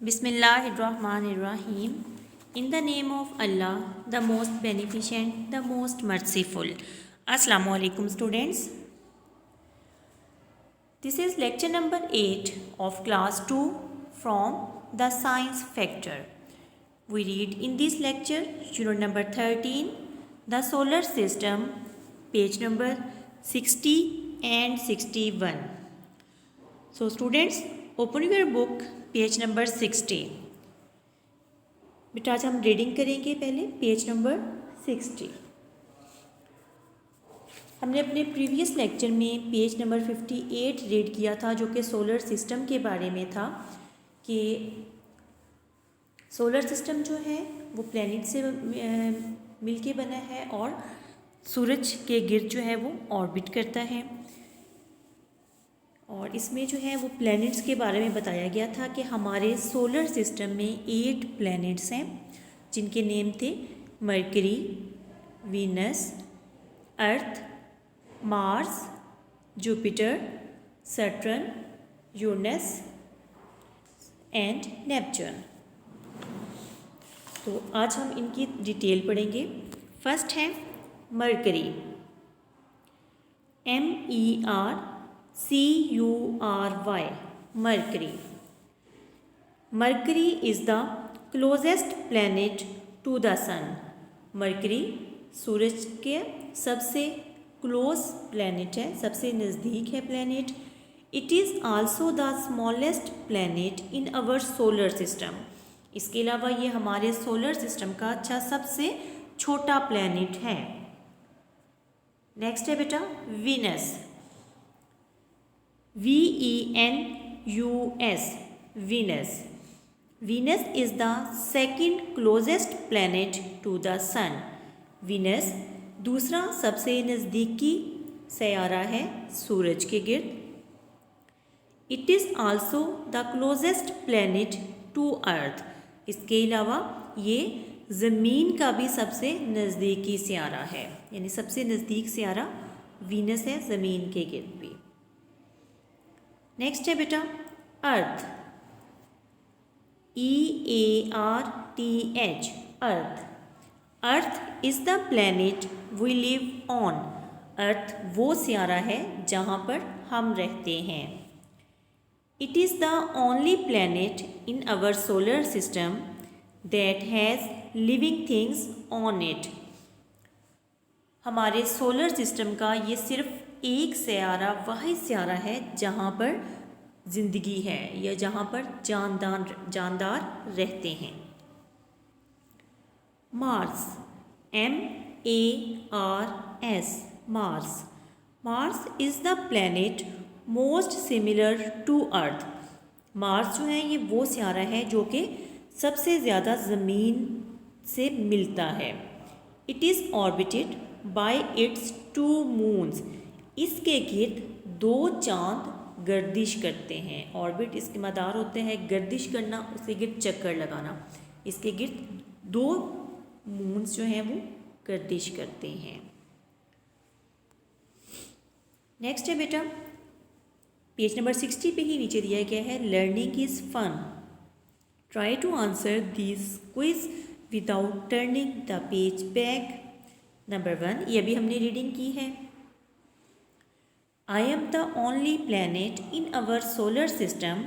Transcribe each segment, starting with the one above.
Bismillahirrahmanirrahim. In the name of Allah, the most beneficent, the most merciful. Assalamu alaikum students. This is lecture number 8 of class 2 from the science factor. We read in this lecture unit number 13, the solar system, page number 60 and 61. So students, open your book, page number 60। बेटा आज हम reading करेंगे पहले page number 60। हमने अपने previous lecture में page number 58 read किया था, जो कि सोलर सिस्टम के बारे में था कि सोलर सिस्टम जो है वो प्लैनेट से मिलके बना है और सूरज के गिर्द जो है वो ऑर्बिट करता है। और इसमें जो है वो प्लैनेट्स के बारे में बताया गया था कि हमारे सोलर सिस्टम में 8 प्लैनेट्स हैं, जिनके नेम थे mercury, Venus, earth, Mars, Jupiter, Saturn, Uranus and Neptune. तो आज हम इनकी डिटेल पढ़ेंगे। फर्स्ट है mercury, MERCURY, Mercury. Mercury is the closest planet to the sun. Mercury सूरज के सबसे क्लोज प्लैनेट है, सबसे नज़दीक है planet. It is also the smallest planet in our solar system. इसके अलावा ये हमारे सोलर सिस्टम का सबसे छोटा प्लैनेट है। नेक्स्ट है बेटा Venus, VENUS, Venus. Venus is the second closest planet to the sun. Venus दूसरा सबसे नज़दीकी सयारा है सूरज के गिर्द। It is also the closest planet to Earth. इसके अलावा ये ज़मीन का भी सबसे नज़दीकी सयारा है, यानी सबसे नज़दीक सयारा वीनस है ज़मीन के गिर्द भी। नेक्स्ट है बेटा earth, EARTH, earth. Earth is the planet we live on. Earth वो सियारा है जहाँ पर हम रहते हैं। It is the only planet in our solar system that has living things on it. हमारे सोलर सिस्टम का ये सिर्फ एक सियारा, वाहिद सियारा है जहाँ पर ज़िंदगी है या जहाँ पर जानदार रहते हैं। Mars, MARS, Mars. Mars is the planet most similar to Earth. Mars जो है ये वो सियारा है जो कि सबसे ज़्यादा ज़मीन से मिलता है। It is orbited bye it's 2 moons. इसके गिर्द 2 चांद गर्दिश करते हैं। ऑर्बिट इसके मदार होते हैं, गर्दिश करना, उसके गिर्द चक्कर लगाना। इसके गिर्द 2 मून्स जो हैं वो गर्दिश करते हैं। नेक्स्ट है बेटा पेज नंबर 60 पे ही नीचे दिया गया है learning is fun. Try to answer this quiz without turning the page back. Number 1 ये भी हमने रीडिंग की है। I am the only planet in our solar system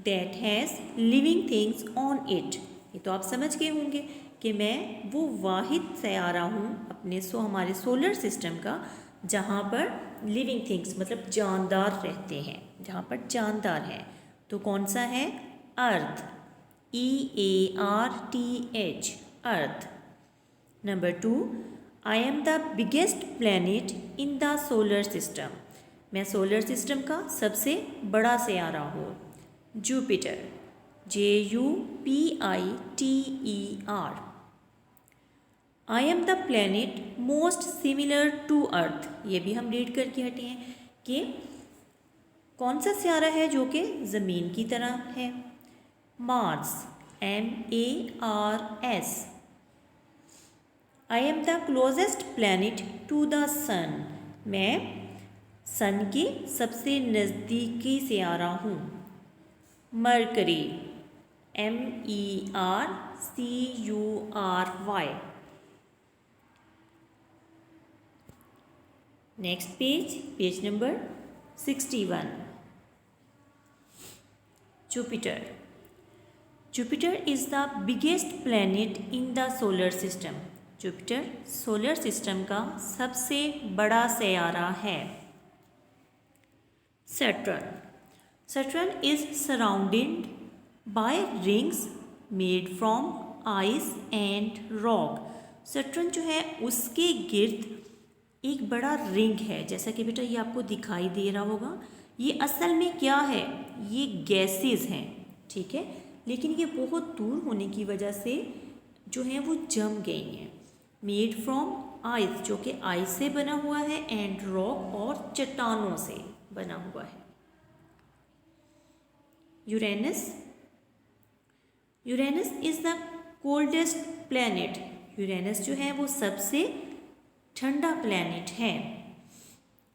that has living things on it. ये तो आप समझ गए होंगे कि मैं वो वाहिद सयारा हूँ हमारे सोलर सिस्टम का जहाँ पर लिविंग थिंग्स मतलब जानदार रहते हैं, जहाँ पर जानदार हैं। तो कौन सा है? अर्थ, EARTH, earth. Number 2 I am the biggest planet in the solar system. मैं सोलर सिस्टम का सबसे बड़ा सयारा हूँ। Jupiter, JUPITER। I am the planet most similar to Earth. ये भी हम रीड करके हटे हैं कि कौन सा सयारा है जो कि ज़मीन की तरह है। Mars, MARS। I am the closest planet to the sun. मैं सन के सबसे नज़दीकी सयारा हूँ। Mercury, MERCURY. Next page number 61. Jupiter. Jupiter is the biggest planet in the solar system. Jupiter solar system का सबसे बड़ा सैयारा है. Saturn is surrounded by rings made from ice and rock. Saturn जो है उसके गिर्द एक बड़ा रिंग है, जैसा कि बेटा ये आपको दिखाई दे रहा होगा. ये असल में क्या है, ये गैसेस हैं, ठीक है, लेकिन ये बहुत दूर होने की वजह से जो है वो जम गई हैं. मेड फ्रॉम आइस, जो कि आइस से बना हुआ है, एंड रॉक और चट्टानों से बना हुआ है. Uranus is the coldest planet. Uranus जो है वो सबसे ठंडा प्लैनेट है.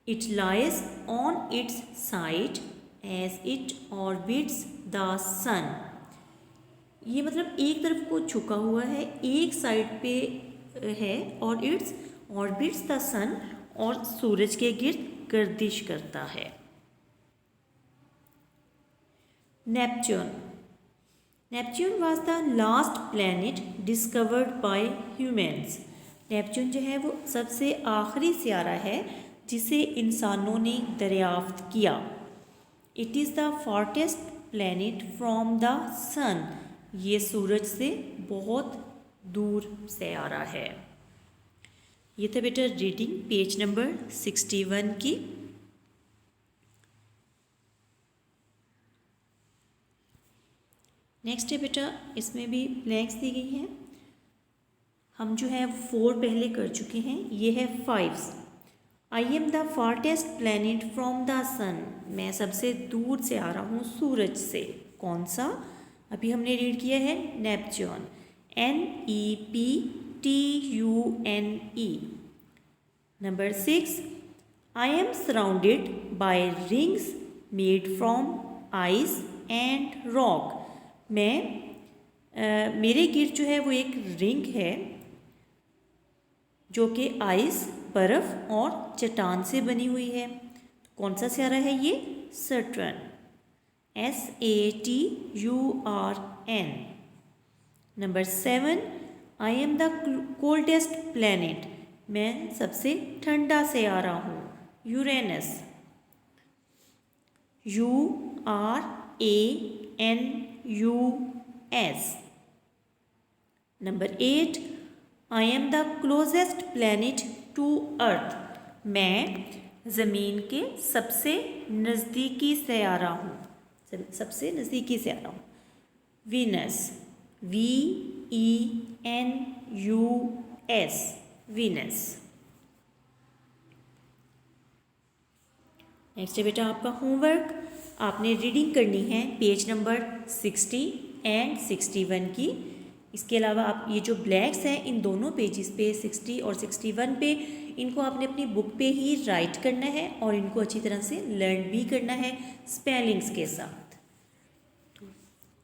It lies on its side as it orbits the sun. ये मतलब एक तरफ को झुका हुआ है, एक साइड पे है, और इट्स ऑर्बिट्स द सन, और सूरज के गिर्द गर्दिश करता है. Neptune was the last planet discovered by humans. Neptune जो है वो सबसे आखिरी सियारा है जिसे इंसानों ने दरियाफ्त किया. It is the farthest planet from the sun. ये सूरज से बहुत दूर सैयारा है. ये था बेटा रीडिंग पेज नंबर 61 की. नेक्स्ट है बेटा, इसमें भी ब्लैंक्स दी गई हैं. हम जो है 4 पहले कर चुके हैं, ये है 5. I am the farthest planet from the sun. मैं सबसे दूर से आ रहा हूँ सूरज से. कौन सा? अभी हमने रीड किया है Neptune, NEPTUNE. Number 6, I am surrounded by rings made from ice and rock. मेरे गिर्द जो है वो एक रिंग है जो कि आइस, बर्फ़ और चट्टान से बनी हुई है. कौन सा सियारा है ये? Saturn, SATURN. Number 7, I am the coldest planet. मैं सबसे ठंडा सैयारा हूँ. Uranus, URANUS. Number 8, I am the closest planet to Earth. मैं ज़मीन के सबसे नज़दीकी सैयारा हूँ. सबसे नज़दीकी सैयारा हूँ. Venus, VENUS. वीनस. नेक्स्ट है बेटा आपका होमवर्क. आपने रीडिंग करनी है पेज नंबर 60 एंड 61 की. इसके अलावा आप ये जो ब्लैंक्स हैं इन दोनों पेजेस पे 60 और 61 पे, इनको आपने अपनी बुक पे ही राइट करना है और इनको अच्छी तरह से लर्न भी करना है स्पेलिंग्स के साथ.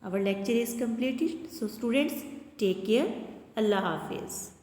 Our lecture is completed. So students, take care. अल्लाह हाफिज़.